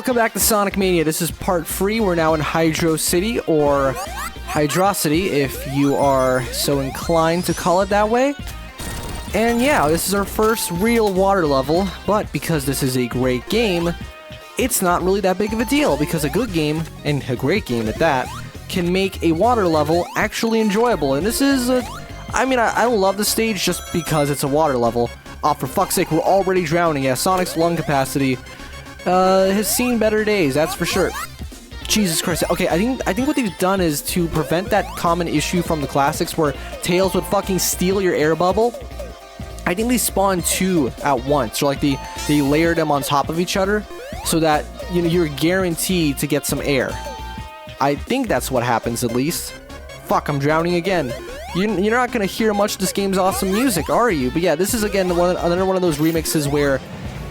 welcome back to Sonic Mania. This is part 3. We're now in Hydro City, or Hydrocity, if you are so inclined to call it that way. And yeah, this is our first real water level, but because this is a great game, it's not really that big of a deal, because a good game, and a great game at that, can make a water level actually enjoyable. And this is I don't love the stage just because it's a water level. For fuck's sake, we're already drowning. Yeah, Sonic's lung capacity has seen better days, that's for sure. Jesus Christ. Okay, I think what they've done is to prevent that common issue from the classics where Tails would fucking steal your air bubble. I think they spawned 2 at once, or like they layered them on top of each other so that, you know, you're guaranteed to get some air. I think that's what happens, at least. Fuck, I'm drowning again. You're not gonna hear much of this game's awesome music, are you? But yeah, this is again another one of those remixes where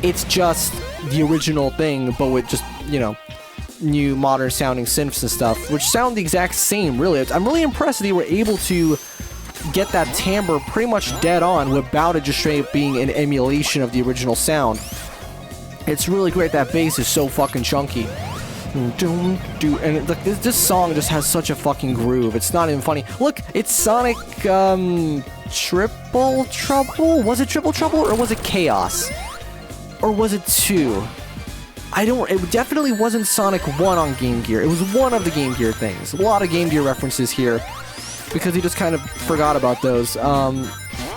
it's just the original thing, but with just, you know, new modern sounding synths and stuff, which sound the exact same, really. I'm really impressed that they were able to get that timbre pretty much dead on without it just straight up being an emulation of the original sound. It's really great. That bass is so fucking chunky. And like this song just has such a fucking groove. It's not even funny. Look, it's Sonic Triple Trouble? Was it Triple Trouble or was it Chaos? Or was it 2? It definitely wasn't Sonic 1 on Game Gear. It was one of the Game Gear things. A lot of Game Gear references here because he just kind of forgot about those.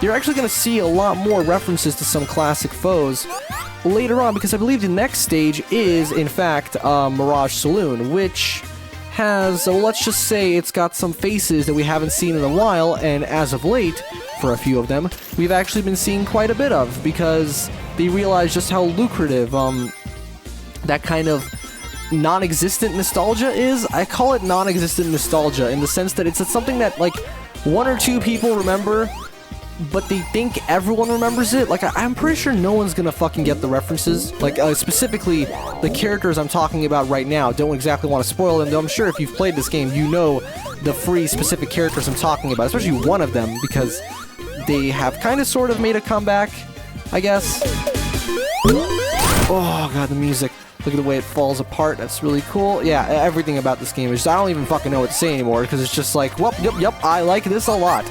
You're actually going to see a lot more references to some classic foes later on, because I believe the next stage is, in fact, Mirage Saloon, which has, let's just say it's got some faces that we haven't seen in a while, and as of late, for a few of them, we've actually been seeing quite a bit of, because they realize just how lucrative that kind of non-existent nostalgia is. I call it non-existent nostalgia in the sense that it's something that, like, 1 or 2 people remember, but they think everyone remembers it. Like, I'm pretty sure no one's gonna fucking get the references. Like, specifically, the characters I'm talking about right now. Don't exactly want to spoil them, though I'm sure if you've played this game, you know the 3 specific characters I'm talking about, especially one of them, because they have kind of sort of made a comeback, I guess. Oh god, the music. Look at the way it falls apart. That's really cool. Yeah, everything about this game is just, I don't even fucking know what to say anymore, because it's just like, well, yep, I like this a lot.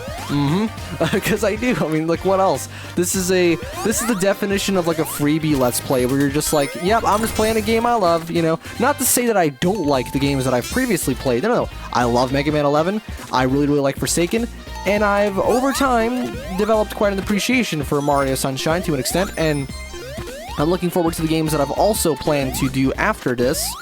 Because I do. I mean, like, what else? This is the definition of, like, a freebie Let's Play, where you're just like, yep, I'm just playing a game I love, you know? Not to say that I don't like the games that I've previously played. No. I love Mega Man 11. I really, really like Forsaken. And I've, over time, developed quite an appreciation for Mario Sunshine to an extent, and I'm looking forward to the games that I've also planned to do after this,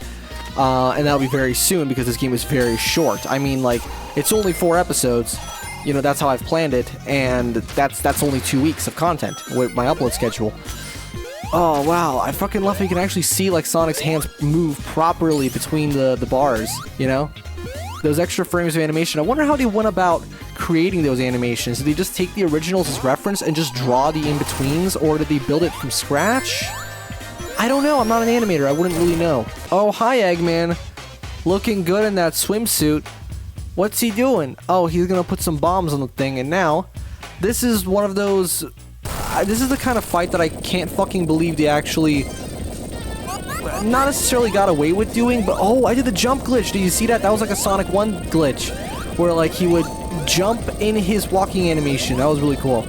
and that'll be very soon, because this game is very short. I mean, like, it's only 4 episodes, you know, that's how I've planned it, and that's only 2 weeks of content with my upload schedule. Oh, wow, I fucking love how you can actually see, like, Sonic's hands move properly between the bars, you know? Those extra frames of animation. I wonder how they went about creating those animations. Did they just take the originals as reference and just draw the in-betweens, or did they build it from scratch? I don't know, I'm not an animator, I wouldn't really know. Oh, hi Eggman. Looking good in that swimsuit. What's he doing? Oh, he's gonna put some bombs on the thing, and now, this is one of those... this is the kind of fight that I can't fucking believe they actually... not necessarily got away with doing, but oh, I did the jump glitch. Did you see that? That was like a Sonic 1 glitch, where like he would jump in his walking animation. That was really cool.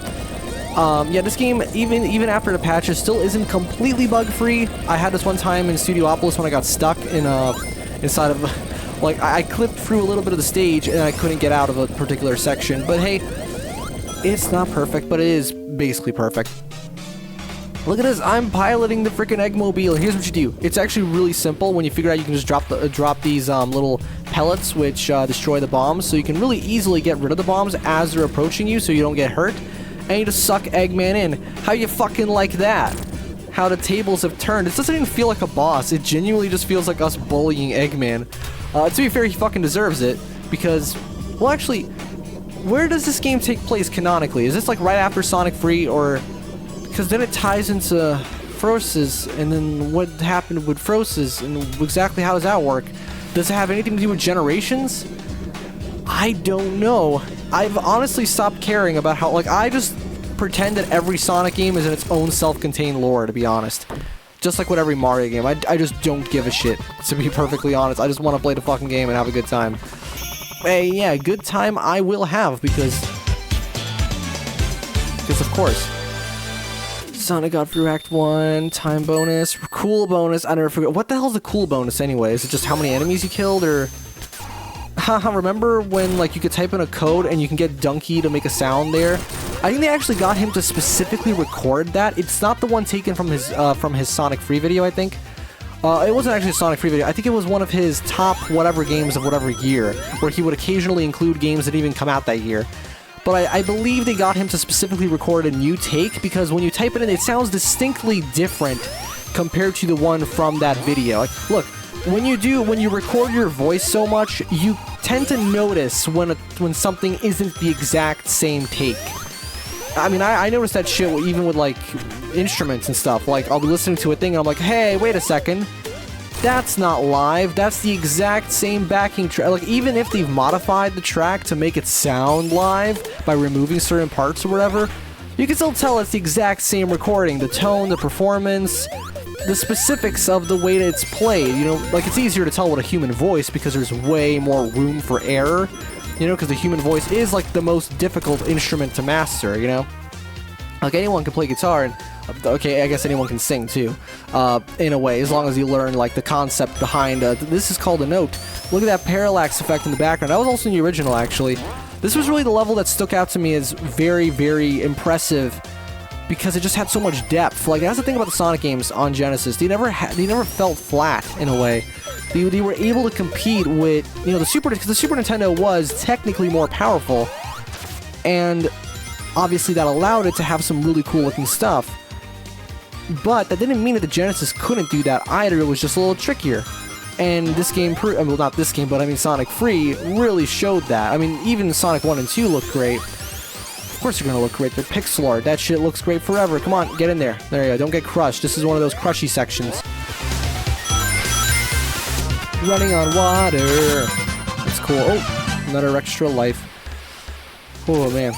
Yeah, this game, even after the patches, still isn't completely bug-free. I had this one time in Studiopolis when I got stuck in inside of, like, I clipped through a little bit of the stage and I couldn't get out of a particular section. But hey, it's not perfect, but it is basically perfect. Look at this, I'm piloting the freaking Eggmobile. Here's what you do. It's actually really simple when you figure out you can just drop these little pellets which destroy the bombs, so you can really easily get rid of the bombs as they're approaching you so you don't get hurt. And you just suck Eggman in. How you fucking like that? How the tables have turned. It doesn't even feel like a boss. It genuinely just feels like us bullying Eggman. To be fair, he fucking deserves it, because, well, actually, where does this game take place canonically? Is this like right after Sonic 3, or... because then it ties into Froses, and then what happened with Froses, and exactly how does that work? Does it have anything to do with Generations? I don't know. I've honestly stopped caring about how, like, I just pretend that every Sonic game is in its own self-contained lore, to be honest. Just like with every Mario game, I just don't give a shit, to be perfectly honest. I just want to play the fucking game and have a good time. Hey, yeah, good time I will have, because of course. Sonic got through Act 1, time bonus, cool bonus, I never forget. What the hell is a cool bonus anyway? Is it just how many enemies you killed, or... Haha, remember when, like, you could type in a code and you can get Donkey to make a sound there? I think they actually got him to specifically record that. It's not the one taken from his Sonic Free video, I think. It wasn't actually a Sonic Free video. I think it was one of his top whatever games of whatever year, where he would occasionally include games that didn't even come out that year. But I believe they got him to specifically record a new take, because when you type it in, it sounds distinctly different compared to the one from that video. Like, look, when you record your voice so much, you tend to notice when something isn't the exact same take. I mean, I noticed that shit even with, like, instruments and stuff. Like, I'll be listening to a thing and I'm like, hey, wait a second. That's not live. That's the exact same backing track. Like, even if they've modified the track to make it sound live by removing certain parts or whatever, you can still tell it's the exact same recording. The tone, the performance, the specifics of the way that it's played. You know, like, it's easier to tell with a human voice because there's way more room for error. You know, because the human voice is, like, the most difficult instrument to master, you know? Like, anyone can play guitar, and, okay, I guess anyone can sing, too, in a way, as long as you learn, like, the concept behind, this is called a note. Look at that parallax effect in the background. That was also in the original, actually. This was really the level that stuck out to me as very, very impressive, because it just had so much depth. Like, that's the thing about the Sonic games on Genesis. They never felt flat, in a way. They were able to compete with, you know, because the Super Nintendo was technically more powerful, and obviously that allowed it to have some really cool looking stuff. But that didn't mean that the Genesis couldn't do that either. It was just a little trickier. And this game, well, not this game, but I mean Sonic Free really showed that. I mean, even Sonic 1 and 2 look great. Of course they're gonna look great. They're pixel art. That shit looks great forever. Come on, get in there. There you go. Don't get crushed. This is one of those crushy sections. Running on water. That's cool. Oh, another extra life. Oh, man.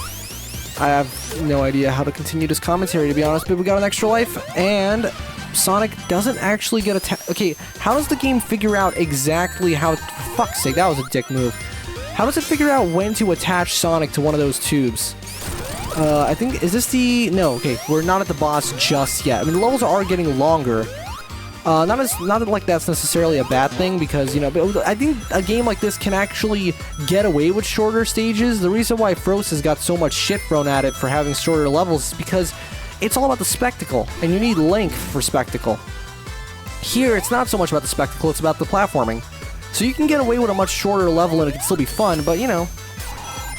I have no idea how to continue this commentary, to be honest, but we got an extra life, and Sonic doesn't actually get attacked. Okay, how does the game figure out exactly how... For fuck's sake, that was a dick move. How does it figure out when to attach Sonic to one of those tubes? I think... Is this the... No, okay, we're not at the boss just yet. I mean, the levels are getting longer. Not that, like, that's necessarily a bad thing, because, you know, but I think a game like this can actually get away with shorter stages. The reason why Frost has got so much shit thrown at it for having shorter levels is because it's all about the spectacle, and you need length for spectacle. Here, it's not so much about the spectacle, it's about the platforming. So you can get away with a much shorter level and it can still be fun, but, you know,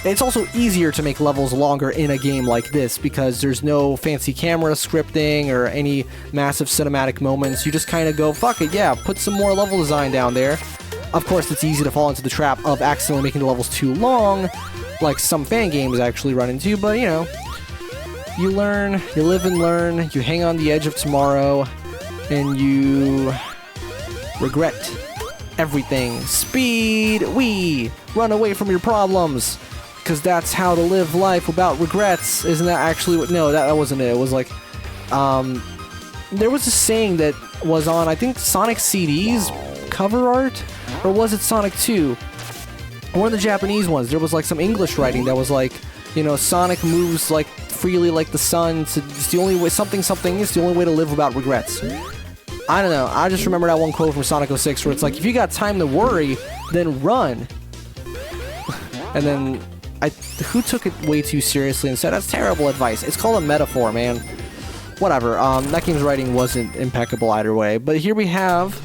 it's also easier to make levels longer in a game like this because there's no fancy camera scripting or any massive cinematic moments. You just kind of go, fuck it, yeah, put some more level design down there. Of course, it's easy to fall into the trap of accidentally making the levels too long, like some fan games actually run into, but, you know, you learn, you live and learn, you hang on the edge of tomorrow, and you regret everything. Speed, run away from your problems. Because that's how to live life without regrets. Isn't that actually what... No, that wasn't it. It was like... there was a saying that was on, I think, Sonic CD's cover art? Or was it Sonic 2? One of the Japanese ones. There was, like, some English writing that was like, you know, Sonic moves, like, freely like the sun. It's the only way... Something is the only way to live without regrets. I don't know. I just remember that one quote from Sonic 06 where it's like, if you got time to worry, then run. And then... who took it way too seriously and said, that's terrible advice. It's called a metaphor, man. Whatever, that game's writing wasn't impeccable either way. But here we have...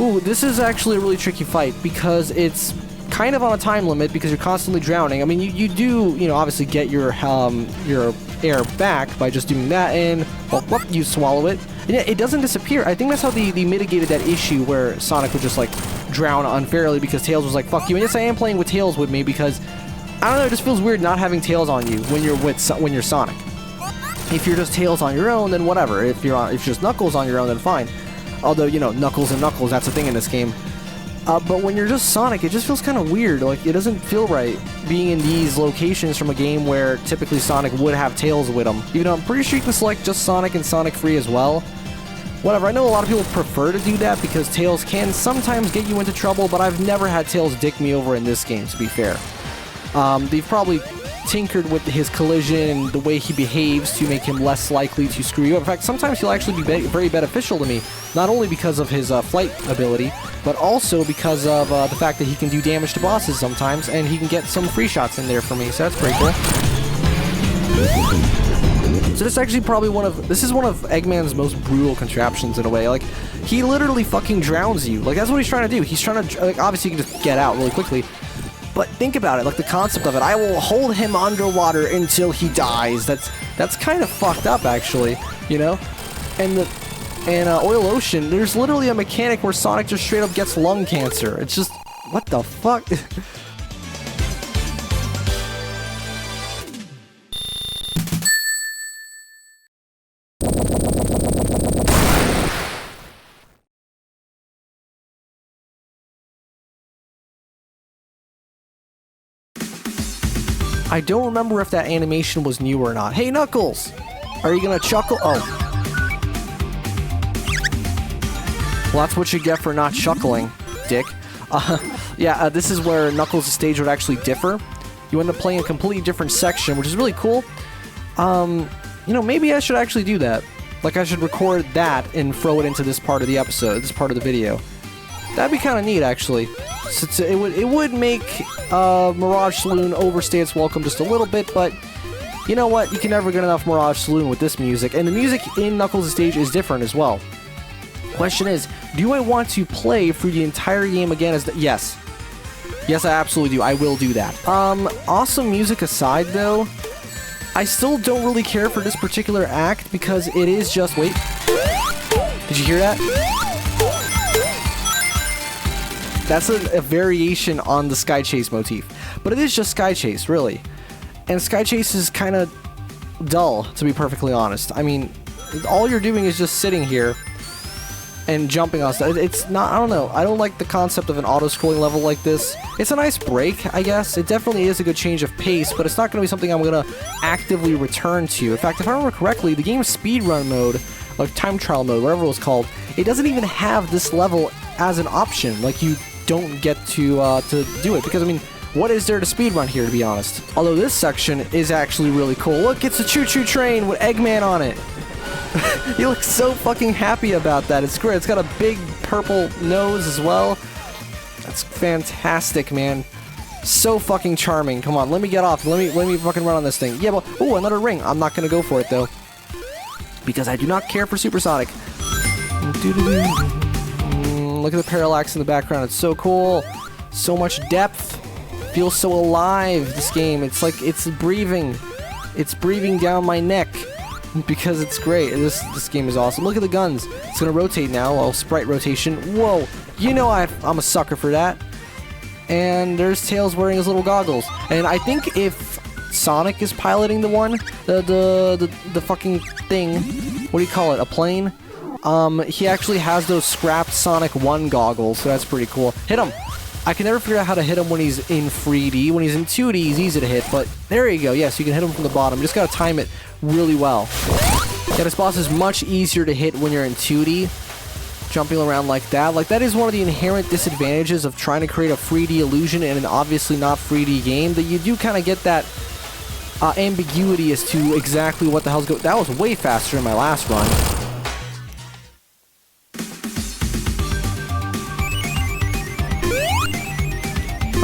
Ooh, this is actually a really tricky fight because it's kind of on a time limit because you're constantly drowning. I mean, you do, you know, obviously get your air back by just doing that and, well, you swallow it. And yeah, it doesn't disappear. I think that's how they mitigated that issue where Sonic would just, like, drown unfairly because Tails was like, fuck you. And yes, I am playing with Tails with me because... I don't know, it just feels weird not having Tails on you when you're Sonic. If you're just Tails on your own, then whatever. If you're just Knuckles on your own, then fine. Although, you know, Knuckles and Knuckles, that's a thing in this game. But when you're just Sonic, it just feels kind of weird. Like, it doesn't feel right being in these locations from a game where typically Sonic would have Tails with him. Even though I'm pretty sure you can select just Sonic and Sonic Free as well. Whatever, I know a lot of people prefer to do that because Tails can sometimes get you into trouble, but I've never had Tails dick me over in this game, to be fair. They've probably tinkered with his collision and the way he behaves to make him less likely to screw you up. In fact, sometimes he'll actually be very beneficial to me, not only because of his flight ability, but also because of the fact that he can do damage to bosses sometimes, and he can get some free shots in there for me, so that's pretty cool. So this is actually probably one of Eggman's most brutal contraptions in a way. Like, he literally fucking drowns you. Like, that's what he's trying to do. He's trying to, like, obviously you can just get out really quickly, but think about it, like the concept of it. I will hold him underwater until he dies. That's kind of fucked up, actually, you know? And Oil Ocean, there's literally a mechanic where Sonic just straight up gets lung cancer. It's just, what the fuck? I don't remember if that animation was new or not. Hey, Knuckles! Are you gonna chuckle? Oh. Well, that's what you get for not chuckling, dick. This is where Knuckles' stage would actually differ. You end up playing a completely different section, which is really cool. You know, maybe I should actually do that. Like, I should record that and throw it into this part of the episode, this part of the video. That'd be kind of neat, actually. So it would make Mirage Saloon overstay its welcome just a little bit, but you know what? You can never get enough Mirage Saloon with this music, and the music in Knuckles' stage is different as well. Question is, do I want to play through the entire game again as Yes. Yes, I absolutely do. I will do that. Awesome music aside, though, I still don't really care for this particular act because it is just... Wait. Did you hear that? That's a variation on the Sky Chase motif. But it is just Sky Chase, really. And Sky Chase is kind of dull, to be perfectly honest. I mean, all you're doing is just sitting here and jumping on stuff. It's not, I don't know. I don't like the concept of an auto-scrolling level like this. It's a nice break, I guess. It definitely is a good change of pace, but it's not going to be something I'm going to actively return to. In fact, if I remember correctly, the game's speedrun mode, like time trial mode, whatever it was called, it doesn't even have this level as an option. Like, you don't get to do it, because I mean, what is there to speedrun here, to be honest? Although this section is actually really cool. Look, it's a choo-choo train with Eggman on it. He looks so fucking happy about that. It's great. It's got a big purple nose as well. That's fantastic, man. So fucking charming. Come on, let me get off. Let me fucking run on this thing. Yeah, well, ooh, another ring. I'm not gonna go for it though, because I do not care for Supersonic. Look at the parallax in the background. It's so cool. So much depth. Feels so alive, this game. It's like it's breathing. It's breathing down my neck because it's great. This game is awesome. Look at the guns. It's going to rotate now. Oh, sprite rotation. Whoa. You know I'm a sucker for that. And there's Tails wearing his little goggles. And I think if Sonic is piloting the one, the fucking thing, what do you call it? A plane? He actually has those scrapped Sonic 1 goggles, so that's pretty cool. Hit him! I can never figure out how to hit him when he's in 3D. When he's in 2D, he's easy to hit, but there you go. Yes, you can hit him from the bottom. You just gotta time it really well. Yeah, this boss is much easier to hit when you're in 2D. Jumping around like that. Like, that is one of the inherent disadvantages of trying to create a 3D illusion in an obviously not 3D game, that you do kind of get that ambiguity as to exactly what the hell's going on. That was way faster in my last run.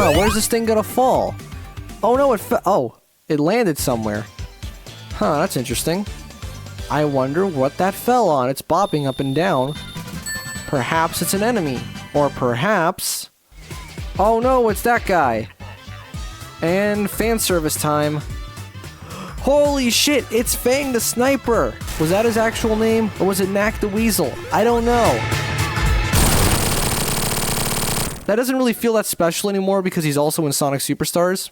Oh, where's this thing gonna fall? Oh no, it landed somewhere. Huh, that's interesting. I wonder what that fell on. It's bobbing up and down. Perhaps it's an enemy. Or perhaps... Oh no, it's that guy. And fan service time. Holy shit, it's Fang the Sniper! Was that his actual name? Or was it Knack the Weasel? I don't know. That doesn't really feel that special anymore because he's also in Sonic Superstars.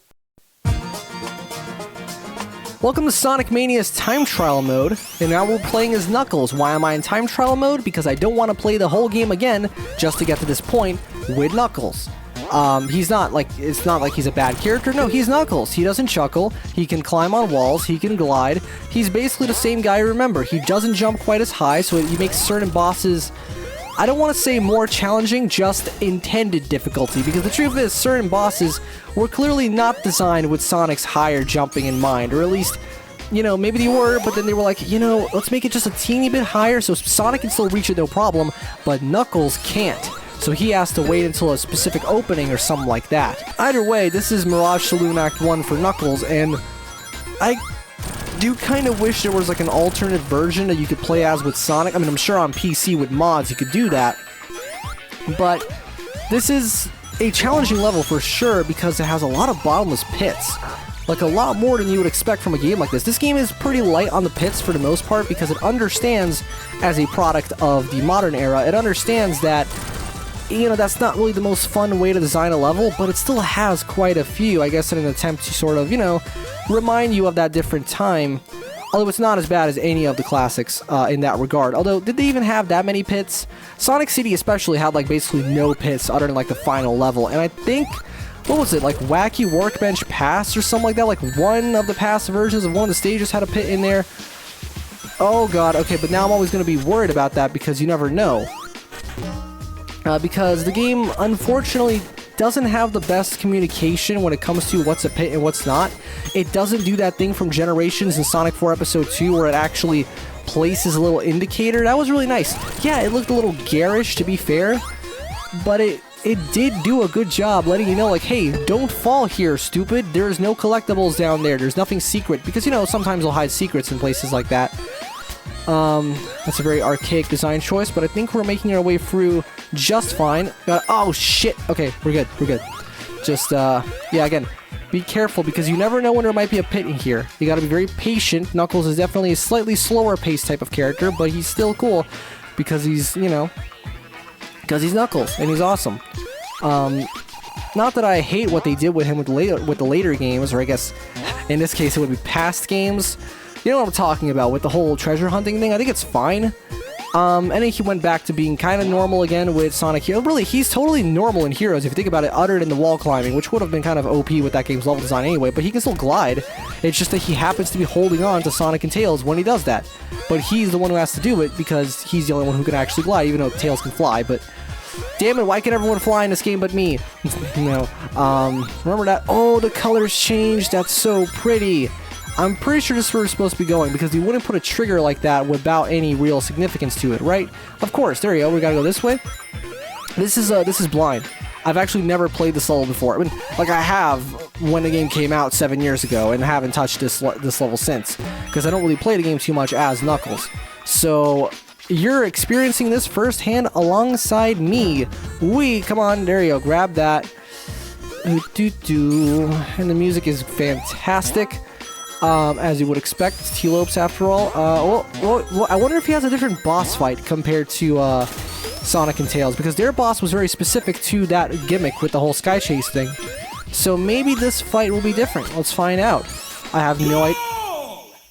Welcome to Sonic Mania's Time Trial Mode, and now we're playing as Knuckles. Why am I in Time Trial Mode? Because I don't want to play the whole game again just to get to this point with Knuckles. He's not like, it's not like he's a bad character. No, he's Knuckles. He doesn't chuckle. He can climb on walls. He can glide. He's basically the same guy, remember. He doesn't jump quite as high, so he makes certain bosses, I don't want to say more challenging, just intended difficulty, because the truth is, certain bosses were clearly not designed with Sonic's higher jumping in mind, or at least, you know, maybe they were, but then they were like, you know, let's make it just a teeny bit higher so Sonic can still reach it no problem, but Knuckles can't. So he has to wait until a specific opening or something like that. Either way, this is Mirage Saloon Act 1 for Knuckles, and I do kind of wish there was like an alternate version that you could play as with Sonic. I mean, I'm sure on PC with mods you could do that, but this is a challenging level for sure because it has a lot of bottomless pits. Like a lot more than you would expect from a game like this. This game is pretty light on the pits for the most part because it understands, as a product of the modern era, it understands that, you know, that's not really the most fun way to design a level, but it still has quite a few, I guess, in an attempt to sort of, you know, remind you of that different time. Although it's not as bad as any of the classics in that regard. Although, did they even have that many pits? Sonic City especially had, like, basically no pits other than, like, the final level. And I think, what was it, like Wacky Workbench Pass or something like that? Like, one of the past versions of one of the stages had a pit in there. Oh, God. Okay, but now I'm always going to be worried about that because you never know. Because the game, unfortunately, doesn't have the best communication when it comes to what's a pit and what's not. It doesn't do that thing from Generations in Sonic 4 Episode 2 where it actually places a little indicator. That was really nice. Yeah, it looked a little garish, to be fair, but it did do a good job letting you know, like, hey, don't fall here, stupid. There's no collectibles down there. There's nothing secret. Because, you know, sometimes they'll hide secrets in places like that. That's a very archaic design choice, but I think we're making our way through just fine. Oh, shit. Okay, we're good. We're good. Just, yeah, again, be careful because you never know when there might be a pit in here. You gotta be very patient. Knuckles is definitely a slightly slower paced type of character, but he's still cool because he's, you know, because he's Knuckles and he's awesome. Not that I hate what they did with him with the later games, or I guess in this case it would be past games. You know what I'm talking about with the whole treasure hunting thing. I think it's fine. And then he went back to being kind of normal again with Sonic Heroes. Really, he's totally normal in Heroes if you think about it, other than the wall climbing, which would have been kind of OP with that game's level design anyway, but he can still glide. It's just that he happens to be holding on to Sonic and Tails when he does that. But he's the one who has to do it because he's the only one who can actually glide, even though Tails can fly, but damn it, why can everyone fly in this game but me? No. Remember that? Oh, the colors changed. That's so pretty. I'm pretty sure this is where we're supposed to be going, because you wouldn't put a trigger like that without any real significance to it, right? Of course, there you go, we gotta go this way. This is blind. I've actually never played this level before. I mean, like I have when the game came out 7 years ago, and haven't touched this level since, because I don't really play the game too much as Knuckles. So, you're experiencing this firsthand alongside me. Come on, there you go, grab that. And the music is fantastic. As you would expect, it's T-Lopes after all. Well, I wonder if he has a different boss fight compared to Sonic and Tails, because their boss was very specific to that gimmick with the whole Sky Chase thing. So maybe this fight will be different. Let's find out. I have no idea.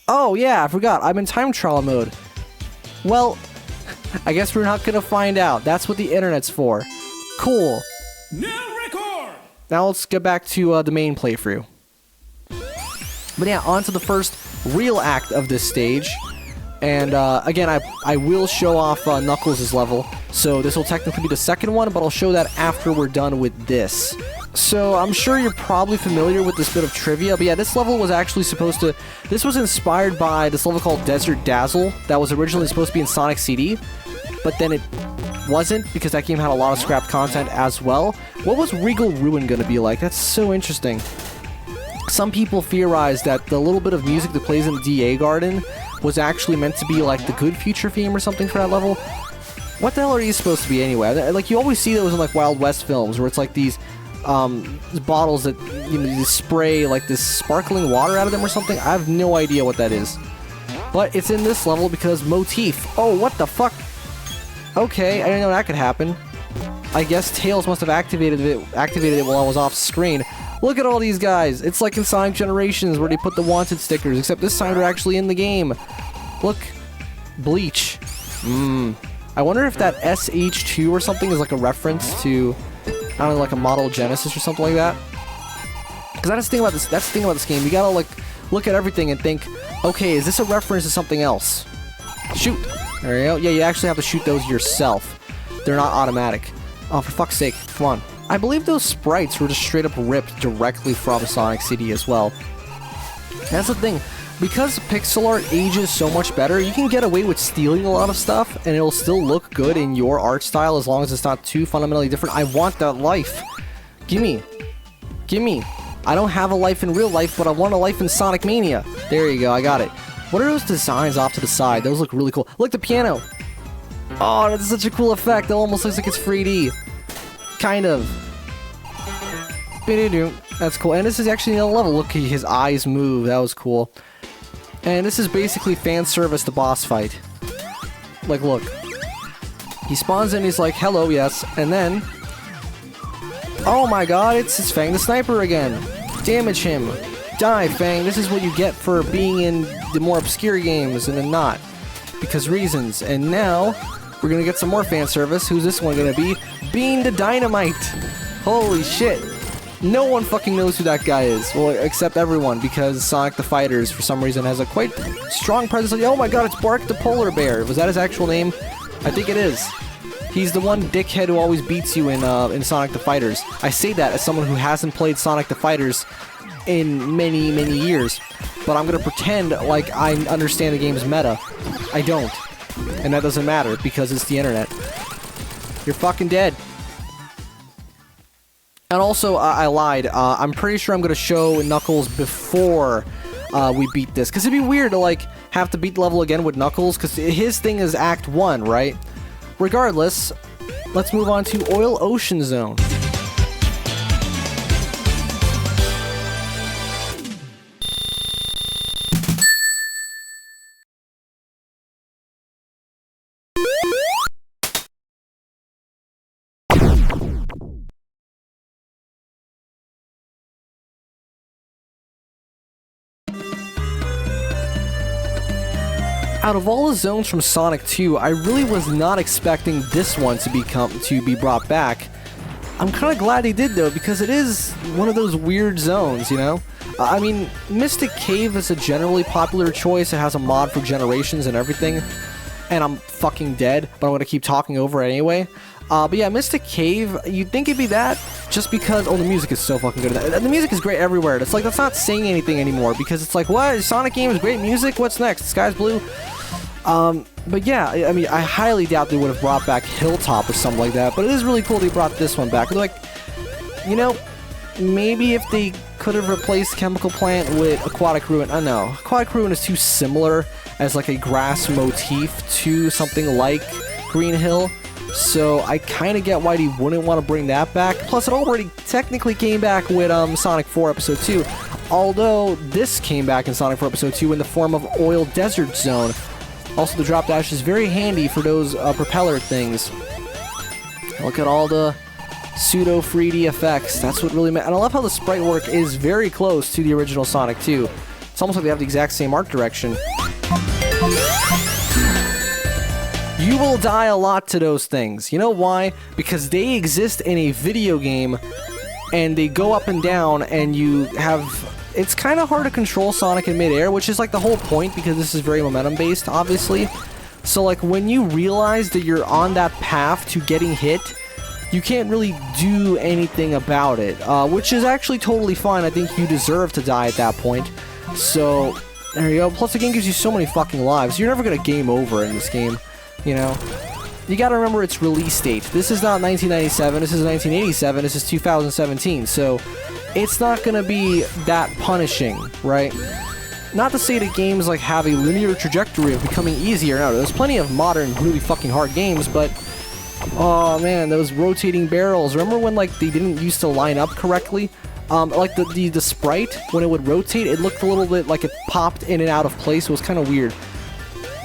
Oh yeah, I forgot. I'm in time trial mode. Well, I guess we're not gonna find out. That's what the internet's for. Cool. Now let's get back to the main playthrough. But yeah, on to the first real act of this stage. And again, I will show off Knuckles' level. So this will technically be the second one, but I'll show that after we're done with this. So I'm sure you're probably familiar with this bit of trivia, but yeah, this level was actually supposed to... This was inspired by this level called Desert Dazzle that was originally supposed to be in Sonic CD, but then it wasn't because that game had a lot of scrapped content as well. What was Regal Ruin going to be like? That's so interesting. Some people theorize that the little bit of music that plays in the DA Garden was actually meant to be like the Good Future theme or something for that level. What the hell are these supposed to be anyway? Like, you always see those in like Wild West films where it's like these bottles that, you know, you spray like this sparkling water out of them or something. I have no idea what that is. But it's in this level because motif. Oh, what the fuck? Okay, I didn't know that could happen. I guess Tails must have activated it while I was off screen. Look at all these guys. It's like in Sonic Generations where they put the wanted stickers, except this time they're actually in the game. Look. Bleach. I wonder if that SH2 or something is like a reference to I don't know, like a model Genesis or something like that. Because that's the thing about this. That's the thing about this game. You gotta like look at everything and think, okay, is this a reference to something else? Shoot. There you go. Yeah, you actually have to shoot those yourself. They're not automatic. Oh, for fuck's sake! Come on. I believe those sprites were just straight up ripped directly from Sonic CD as well. That's the thing. Because pixel art ages so much better, you can get away with stealing a lot of stuff, and it'll still look good in your art style as long as it's not too fundamentally different. I want that life. Gimme. Gimme. I don't have a life in real life, but I want a life in Sonic Mania. There you go, I got it. What are those designs off to the side? Those look really cool. Look, the piano! Oh, that's such a cool effect. It almost looks like it's 3D. Kind of. That's cool. And this is actually another level. Look, his eyes move. That was cool. And this is basically fan service to boss fight. Like, look. He spawns in, he's like, hello, yes. And then... oh my god, it's Fang the Sniper again. Damage him. Die, Fang. This is what you get for being in the more obscure games and then not. Because reasons. And now, we're gonna get some more fan service. Who's this one gonna be? Bean the Dynamite. Holy shit. No one fucking knows who that guy is. Well, except everyone, because Sonic the Fighters, for some reason, has a quite strong presence. Oh my god, it's Bark the Polar Bear. Was that his actual name? I think it is. He's the one dickhead who always beats you in Sonic the Fighters. I say that as someone who hasn't played Sonic the Fighters in many, many years. But I'm gonna pretend like I understand the game's meta. I don't. And that doesn't matter, because it's the internet. You're fucking dead. And also, I lied. I'm pretty sure I'm going to show Knuckles before we beat this. Because it'd be weird to, like, have to beat the level again with Knuckles. Because his thing is Act 1, right? Regardless, let's move on to Oil Ocean Zone. Out of all the zones from Sonic 2, I really was not expecting this one to be brought back. I'm kind of glad he did though, because it is one of those weird zones, you know? I mean, Mystic Cave is a generally popular choice. It has a mod for generations and everything. And I'm fucking dead, but I'm gonna keep talking over it anyway. But yeah, Mystic Cave, you'd think it'd be that, just because, oh, the music is so fucking good. The music is great everywhere. It's like, that's not saying anything anymore, because it's like, what? Sonic game is great music? What's next? The sky's blue? But yeah, I mean, I highly doubt they would have brought back Hilltop or something like that, but it is really cool they brought this one back. Like, you know, maybe if they could have replaced Chemical Plant with Aquatic Ruin, I don't know. Aquatic Ruin is too similar as like a grass motif to something like Green Hill, so I kind of get why they wouldn't want to bring that back. Plus, it already technically came back with Sonic 4 Episode 2, although this came back in Sonic 4 Episode 2 in the form of Oil Desert Zone. Also, the drop dash is very handy for those propeller things. Look at all the pseudo 3D effects. That's what really matters. And I love how the sprite work is very close to the original Sonic 2. It's almost like they have the exact same art direction. You will die a lot to those things. You know why? Because they exist in a video game, and they go up and down, and you have... It's kind of hard to control Sonic in midair, which is like the whole point, because this is very momentum-based, obviously. So like when you realize that you're on that path to getting hit, you can't really do anything about it, which is actually totally fine. I think you deserve to die at that point. So there you go. Plus the game gives you so many fucking lives. You're never gonna game over in this game, you know. You gotta remember its release date. This is not 1997, this is 1987, this is 2017, so it's not gonna be that punishing, right? Not to say that games like have a linear trajectory of becoming easier. No, there's plenty of modern, really fucking hard games, but oh man, those rotating barrels. Remember when like they didn't used to line up correctly? Like the sprite, when it would rotate, it looked a little bit like it popped in and out of place. It was kind of weird.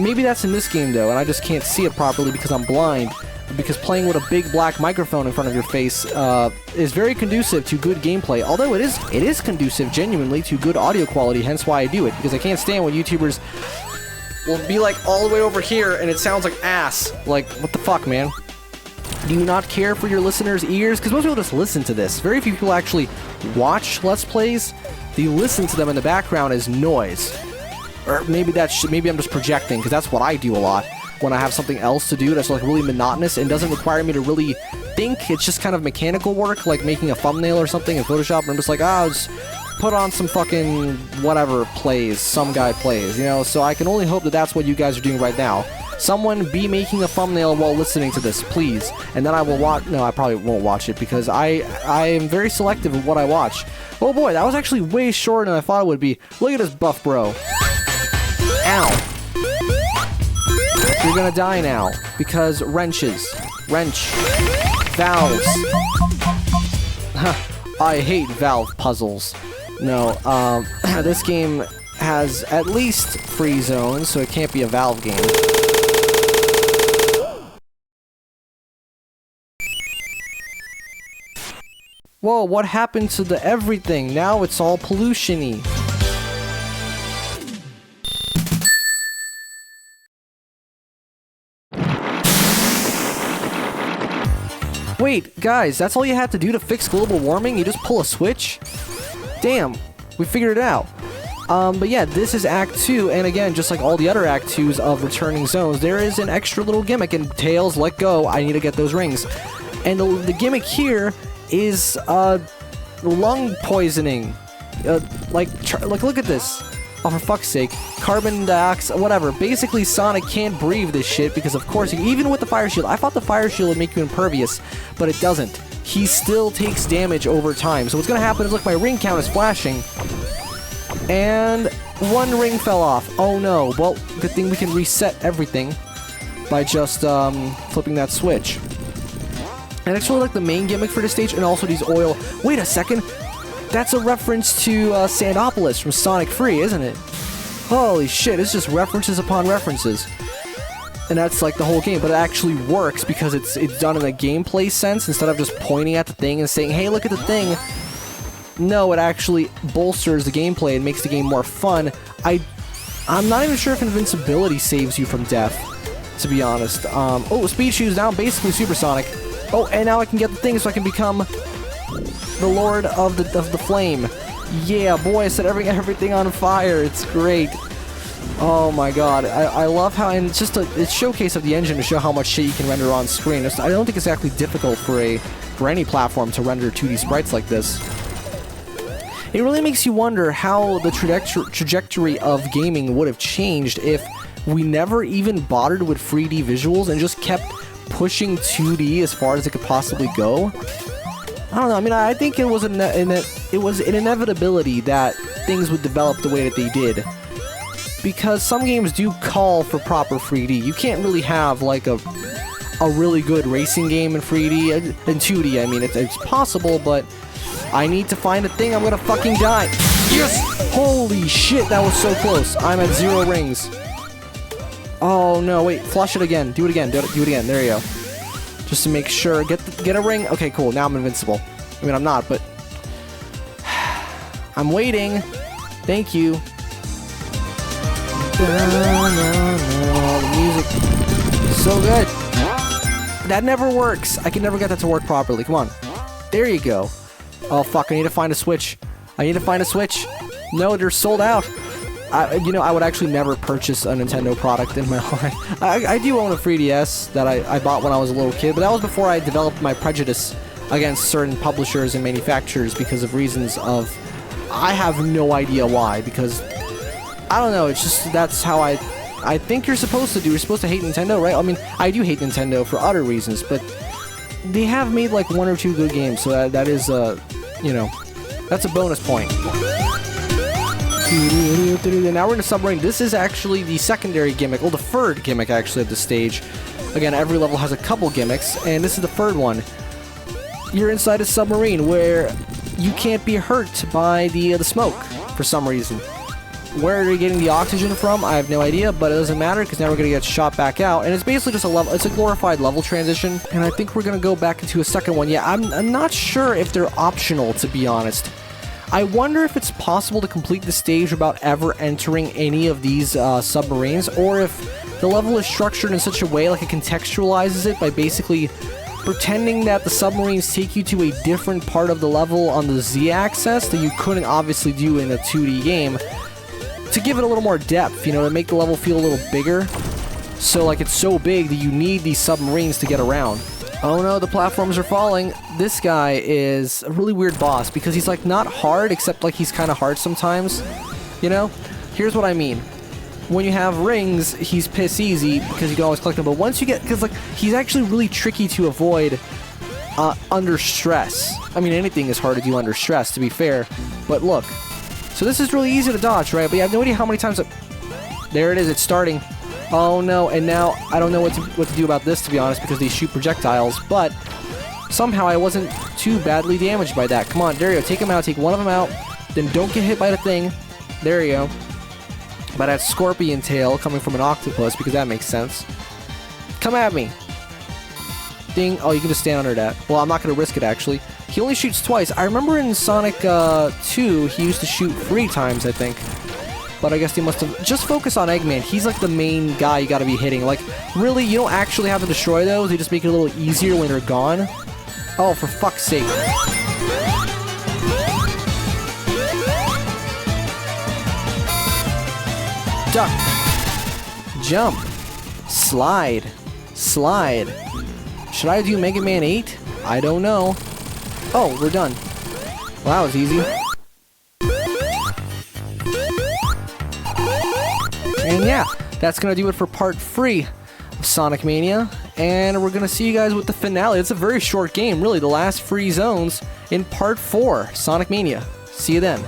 Maybe that's in this game though, and I just can't see it properly because I'm blind. Because playing with a big black microphone in front of your face is very conducive to good gameplay. Although it is conducive genuinely to good audio quality, hence why I do it. Because I can't stand when YouTubers will be like all the way over here and it sounds like ass. Like, what the fuck, man? Do you not care for your listeners' ears? Because most people just listen to this. Very few people actually watch Let's Plays. They listen to them in the background as noise. Or maybe maybe I'm just projecting, because that's what I do a lot. When I have something else to do that's like really monotonous and doesn't require me to really think. It's just kind of mechanical work, like making a thumbnail or something in Photoshop, and I'm just like, I'll just put on some fucking whatever plays, some guy plays, you know? So I can only hope that that's what you guys are doing right now. Someone be making a thumbnail while listening to this, please. And then I will watch. No, I probably won't watch it because I am very selective of what I watch. Oh boy, that was actually way shorter than I thought it would be. Look at this buff bro. Ow. You're gonna die now because wrenches. Wrench. Valves. I hate valve puzzles. No, this game has at least 3 zones, so it can't be a valve game. Whoa, what happened to the everything? Now it's all pollution-y. Wait, guys, that's all you had to do to fix global warming? You just pull a switch? Damn, we figured it out. But yeah, this is Act 2, and again, just like all the other Act 2s of Returning Zones, there is an extra little gimmick, and Tails, let go, I need to get those rings. And the gimmick here is, lung poisoning. Like, look at this. Oh, for fuck's sake. Carbon dioxide, whatever. Basically, Sonic can't breathe this shit because, of course, even with the fire shield, I thought the fire shield would make you impervious, but it doesn't. He still takes damage over time. So what's gonna happen is, look, my ring count is flashing, and 1 ring fell off. Oh no. Well, good thing we can reset everything by just, flipping that switch. And it's really like the main gimmick for this stage, and also these oil... Wait a second! That's a reference to Sandopolis from Sonic 3, isn't it? Holy shit, it's just references upon references. And that's like the whole game, but it actually works because it's done in a gameplay sense instead of just pointing at the thing and saying, hey, look at the thing. No, it actually bolsters the gameplay and makes the game more fun. I'm not even sure if invincibility saves you from death, to be honest. Oh, speed shoes now, basically supersonic. Oh, and now I can get the thing so I can become the Lord of the Flame. Yeah, boy, I set everything on fire. It's great. Oh my god, I love how, and it's just a showcase of the engine to show how much shit you can render on screen. I don't think it's exactly difficult for any platform to render 2D sprites like this. It really makes you wonder how the trajectory of gaming would have changed if we never even bothered with 3D visuals and just kept pushing 2D as far as it could possibly go. I don't know, I mean, I think it was an inevitability that things would develop the way that they did. Because some games do call for proper 3D. You can't really have, like, a really good racing game in 3D, in 2D, I mean, it's possible, but I need to find a thing, I'm gonna fucking die. Yes! Holy shit, that was so close. I'm at 0 rings. Oh no, wait, flush it again. Do it again, do it again, there you go. Just to make sure, get a ring. Okay, cool, now I'm invincible. I mean, I'm not, but... I'm waiting. Thank you. The music is so good. That never works. I can never get that to work properly. Come on. There you go. Oh, fuck, I need to find a switch. No, they're sold out. You know, I would actually never purchase a Nintendo product in my life. I do own a 3DS that I bought when I was a little kid, but that was before I developed my prejudice against certain publishers and manufacturers because of reasons of... I have no idea why, because... I don't know, it's just... That's how I think you're supposed to do. You're supposed to hate Nintendo, right? I mean, I do hate Nintendo for other reasons, but... They have made, like, 1 or 2 good games, so that is, you know... That's a bonus point. Now we're in a submarine. This is actually the secondary gimmick, well, the third gimmick, actually, of the stage. Again, every level has a couple gimmicks, and this is the third one. You're inside a submarine where you can't be hurt by the smoke, for some reason. Where are you getting the oxygen from? I have no idea, but it doesn't matter, because now we're going to get shot back out, and it's basically just a level, it's a glorified level transition, and I think we're going to go back into a second one. Yeah, I'm not sure if they're optional, to be honest. I wonder if it's possible to complete the stage without ever entering any of these submarines, or if the level is structured in such a way like it contextualizes it by basically pretending that the submarines take you to a different part of the level on the Z-axis that you couldn't obviously do in a 2D game, to give it a little more depth, you know, to make the level feel a little bigger. So, like, it's so big that you need these submarines to get around. Oh no, the platforms are falling. This guy is a really weird boss because he's, like, not hard, except, like, he's kind of hard sometimes, you know? Here's what I mean. When you have rings, he's piss easy because you can always collect them, but once you get, because, like, he's actually really tricky to avoid under stress. I mean, anything is hard to do under stress, to be fair, but look. So this is really easy to dodge, right? But you have no idea how many times there it is, it's starting. Oh no, and now I don't know what to do about this, to be honest, because they shoot projectiles, but somehow I wasn't too badly damaged by that. Come on, there you go, take him out, take one of them out, then don't get hit by the thing. There you go. By that scorpion tail coming from an octopus, because that makes sense. Come at me. Ding. Oh, you can just stand under that. Well, I'm not going to risk it, actually. He only shoots twice. I remember in Sonic 2, he used to shoot 3 times, I think. But I guess they must have... Just focus on Eggman. He's, like, the main guy you gotta be hitting. Like, really, you don't actually have to destroy those. They just make it a little easier when they're gone. Oh, for fuck's sake. Duck. Jump. Slide. Slide. Should I do Mega Man 8? I don't know. Oh, we're done. Well, that was easy. And yeah, that's gonna do it for part 3 of Sonic Mania. And we're gonna see you guys with the finale. It's a very short game, really. The last 3 zones in part 4, Sonic Mania. See you then.